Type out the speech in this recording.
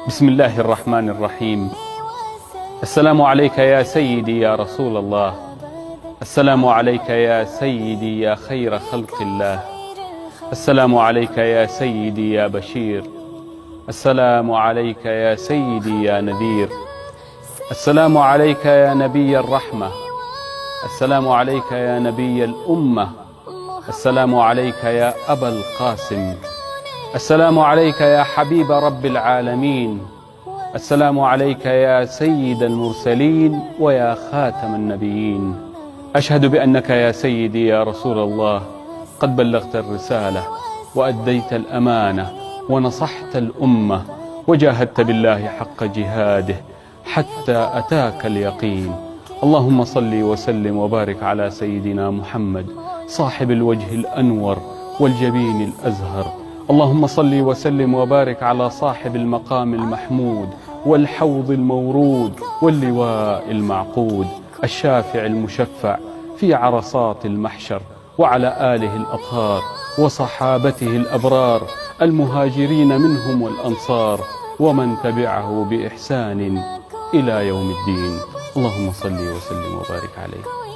بسم الله الرحمن الرحيم. السلام عليك يا سيدي يا رسول الله. السلام عليك يا سيدي يا خير خلق الله. السلام عليك يا سيدي يا بشير. السلام عليك يا سيدي يا نذير. السلام عليك يا نبي الرحمة. السلام عليك يا نبي الأمة. السلام عليك يا أبا القاسم. السلام عليك يا حبيب رب العالمين. السلام عليك يا سيد المرسلين ويا خاتم النبيين. أشهد بأنك يا سيدي يا رسول الله قد بلغت الرسالة وأديت الأمانة ونصحت الأمة وجاهدت بالله حق جهاده حتى أتاك اليقين. اللهم صل وسلم وبارك على سيدنا محمد صاحب الوجه الأنور والجبين الأزهر. اللهم صل وسلم وبارك على صاحب المقام المحمود والحوض المورود واللواء المعقود الشافع المشفع في عرصات المحشر، وعلى آله الأطهار وصحابته الأبرار المهاجرين منهم والأنصار ومن تبعه بإحسان إلى يوم الدين. اللهم صل وسلم وبارك عليه.